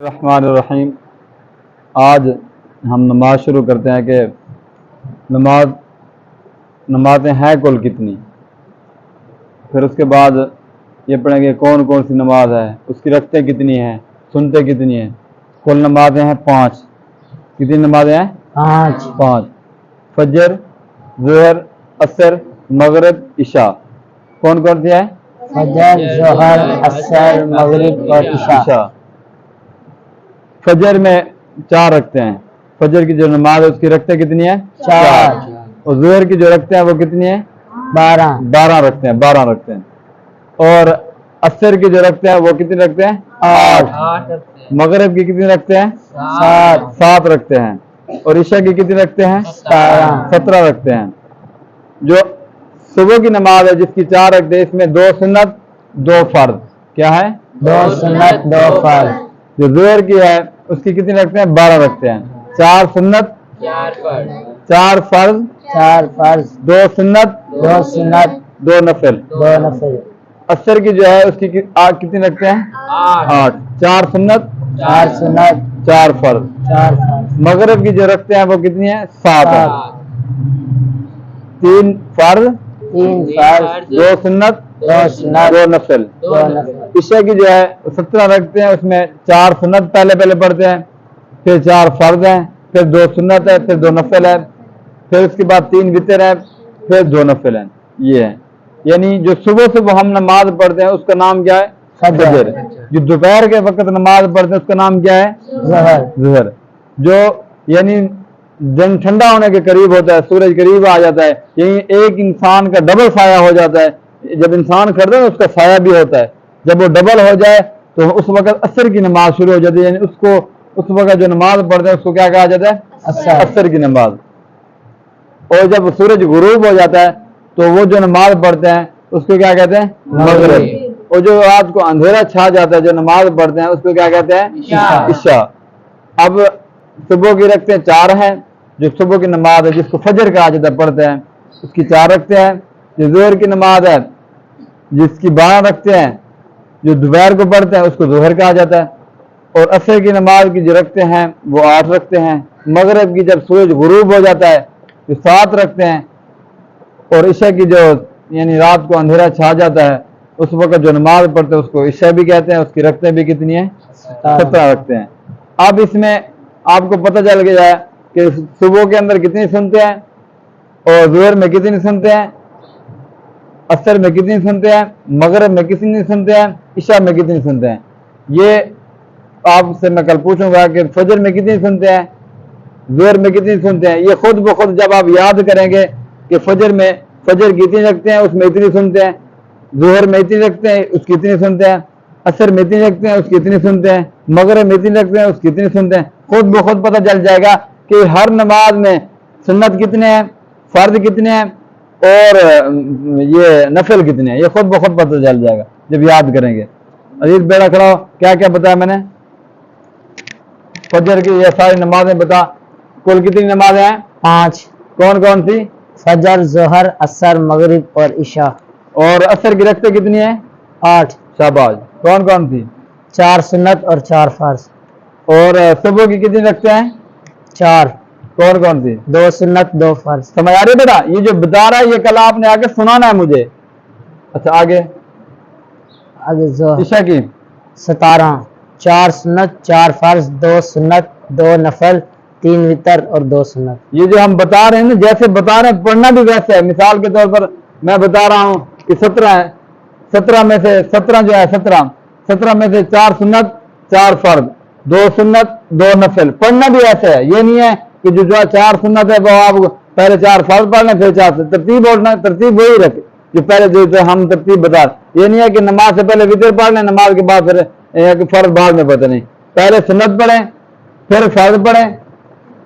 الرحمن الرحیم۔ آج ہم نماز شروع کرتے ہیں کہ نمازیں ہیں کل کتنی، پھر اس کے بعد یہ پڑھیں گے کون کون سی نماز ہے، اس کی رکعتیں کتنی ہیں، سنتے کتنی ہیں۔ کل نمازیں ہیں 5۔ کتنی نمازیں ہیں؟ 5۔ فجر، ظہر، عصر، مغرب، عشاء۔ کون کون سی ہیں؟ فجر، ظہر، عصر، مغرب اور عشاء۔ فجر میں 4 رکعتیں ہیں۔ فجر کی جو نماز ہے اس کی رکعتیں کتنی ہیں؟ 4۔ اور ظہر کی جو رکعتیں ہیں وہ کتنی ہیں؟ 12 رکعتیں ہیں، 12 رکعتیں ہیں۔ اور عصر کی جو رکعتیں ہیں وہ کتنی رکعتیں ہیں؟ 8۔ مغرب کی کتنی رکعتیں ہیں؟ 7 رکعتیں ہیں۔ اور عشاء کی کتنی رکعتیں ہیں؟ 17 رکعتیں ہیں۔ جو صبح کی نماز ہے جس کی 4 رکعتیں، اس میں 2 سنت 2 فرض۔ کیا ہے؟ 2 سنت 2 فرض۔ جو ظہر کی ہے اس کی کتنی رکھتے ہیں؟ 12 رکھتے ہیں۔ 4 سنت 4 فرض 2 سنت 2 نفل۔ عصر کی جو ہے اس کی کتنی رکھتے ہیں؟ 8۔ 4 سنت 4 فرض۔ مغرب کی جو رکھتے ہیں وہ کتنی ہے؟ 7 ہے۔ 3 فرض 2 سنت 2 نفل۔ عشاء کی جو ہے 17 رکھتے ہیں، اس میں 4 سنت پہلے پڑھتے ہیں، پھر 4 فرض ہیں، پھر 2 سنت ہے، پھر 2 نفل ہے، پھر اس کے بعد 3 وتر ہے، پھر 2 نفل ہیں۔ یہ ہے یعنی جو صبح ہم نماز پڑھتے ہیں اس کا نام کیا ہے؟ فجر۔ جو دوپہر کے وقت نماز پڑھتے ہیں اس کا نام کیا ہے؟ ظہر۔ جو یعنی دن ٹھنڈا ہونے کے قریب ہوتا ہے، سورج قریب آ جاتا ہے، یعنی ایک انسان کا ڈبل سایہ ہو جاتا ہے۔ جب انسان کھڑتا ہے اس کا سایہ بھی ہوتا ہے، جب وہ ڈبل ہو جائے تو اس وقت عصر کی نماز شروع ہو جاتی ہے، یعنی اس وقت جو نماز پڑھتے ہیں اس کو کیا کہا جاتا ہے؟ عصر کی نماز۔ اور جب سورج غروب ہو جاتا ہے تو وہ جو نماز پڑھتے ہیں اس کو کیا کہتے ہیں؟ مغرب۔ اور جو رات کو اندھیرا چھا جاتا ہے جو نماز پڑھتے ہیں اس کو کیا کہتے ہیں؟ عشاء۔ اب صبح کی رکعتیں 4 ہیں، جو صبح کی نماز ہے جس کو فجر کہا جاتا ہے پڑھتے ہیں اس کی 4 رکعتیں ہیں۔ جو ظہر کی نماز ہے جس کی 12 رکعتیں ہیں، جو دوپہر کو پڑھتے ہیں اس کو ظہر کہا جاتا ہے۔ اور عصر کی نماز کی جو رکعتیں ہیں وہ 8 رکعتیں ہیں۔ مغرب کی جب سورج غروب ہو جاتا ہے جو 7 رکعتیں ہیں۔ اور عشاء کی جو یعنی رات کو اندھیرا چھا جاتا ہے اس وقت جو نماز پڑھتے ہیں اس کو عشاء بھی کہتے ہیں، اس کی رکعتیں بھی کتنی ہیں؟ 17 رکعتیں ہیں۔ اب اس میں آپ کو پتہ چل گیا کہ صبح کے اندر کتنی سنتے ہیں، اور ظہر میں کتنی سنتے ہیں، عصر میں کتنی سنتے ہیں، مغرب میں کتنی سنتے ہیں، عشاء میں کتنی سنتے ہیں۔ یہ آپ سے میں کل پوچھوں گا کہ فجر میں کتنی سنتے ہیں، ظہر میں کتنی سنتے ہیں۔ یہ خود بخود جب آپ یاد کریں گے کہ فجر کی اتنی رکھتے ہیں اس میں اتنی سنتے ہیں، ظہر میں اتنی رکھتے ہیں اس کی اتنی سنتے ہیں، عصر میں اتنی رکھتے ہیں اس کی اتنی سنتے ہیں، مغرب میں اتنی رکھتے ہیں اس کی اتنی سنتے ہیں۔ خود بخود پتہ چل جائے گا کہ ہر نماز میں سنت کتنے ہیں، فرض کتنے ہیں، اور یہ نفل کتنے ہیں۔ یہ خود بخود پتہ چل جائے گا جب یاد کریں گے۔ عزیز بیٹا کھڑا ہو، کیا بتایا میں نے؟ فجر کی یہ ساری نمازیں بتا۔ کل کتنی نمازیں ہیں؟ 5۔ کون کون سی؟ فجر، ظہر، عصر، مغرب اور عشاء۔ اور عصر کی رکعتیں کتنی ہیں؟ 8۔ شاباش۔ کون کون سی؟ 4 سنت اور 4 فرض۔ اور صبح کی کتنی رکعتیں ہیں؟ 4۔ کون کون سی؟ 2 سنت 2 فرض۔ سمجھ آ رہی بیٹا؟ یہ جو بتا رہا ہے یہ کل آپ نے آگے سنانا ہے مجھے۔ اچھا آگے عشاء کی 17۔ 4 سنت 4 فرض، 2 سنت 2 نفل، 3 وتر اور 2 سنت۔ یہ جو ہم بتا رہے ہیں نا جیسے بتا رہے ہیں پڑھنا بھی ویسے ہے۔ مثال کے طور پر میں بتا رہا ہوں کہ 17 ہے، 17 میں سے 17 جو ہے 17 میں سے 4 سنت 4 فرض، 2 سنت 2 نفل۔ پڑھنا بھی ایسے ہے، یہ نہیں ہے کہ جو 4 سنت ہے وہ آپ پہلے 4 فرض پڑھ لیں پھر 4 ترتیب وہی رکھے جو پہلے جو ہم ترتیب بتا۔ یہ نہیں ہے کہ نماز سے پہلے وتر پڑھ لیں، نماز کے بعد پھر فرض بعد میں پتہ نہیں، پہلے سنت پڑھیں پھر فرض پڑھیں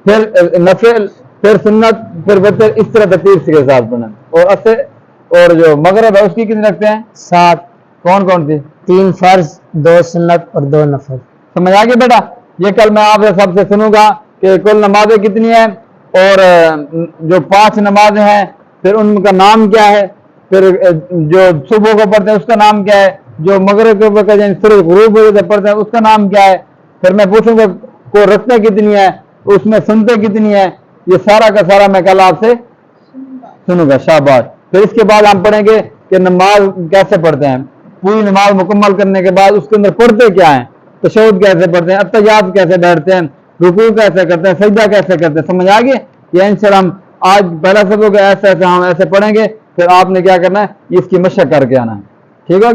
پھر نفل پھر سنت پھر وتر، اس طرح ترتیب کے ساتھ پڑھیں۔ اور عصر اور جو مغرب ہے اس کی کتنی رکھتے ہیں؟ 7۔ کون کون سی؟ 3 فرض، 2 سنت اور 2 نفل۔ سمجھ آ گیا بیٹا؟ یہ کل میں آپ سے سب سے سنوں گا کہ کل نمازیں کتنی ہیں، اور جو 5 نمازیں ہیں پھر ان کا نام کیا ہے، پھر جو صبح کو پڑھتے ہیں اس کا نام کیا ہے، جو مغرب کے وقت یعنی سورج غروب پڑھتے ہیں اس کا نام کیا ہے، پھر میں پوچھوں گا کو رکھتے کتنی ہے، اس میں سنتے کتنی ہے، یہ سارا کا سارا میں کل آپ سے سنوں گا. شاباش. پھر اس کے بعد ہم پڑھیں گے کہ نماز کیسے پڑھتے ہیں. پوری نماز مکمل کرنے کے بعد اس کے اندر پڑھتے کیا ہیں، تشہد کیسے پڑھتے ہیں، اتحیات کیسے بیٹھتے ہیں، رکوع کیسے کرتے ہیں، سجدہ کیسے کرتے ہیں. سمجھ آ گئی؟ یہ انشاءاللہ ہم آج پہلا سبق ایسے ہم ایسے پڑھیں گے. پھر آپ نے کیا کرنا ہے، اس کی مشق کر کے آنا ہے. ٹھیک ہے.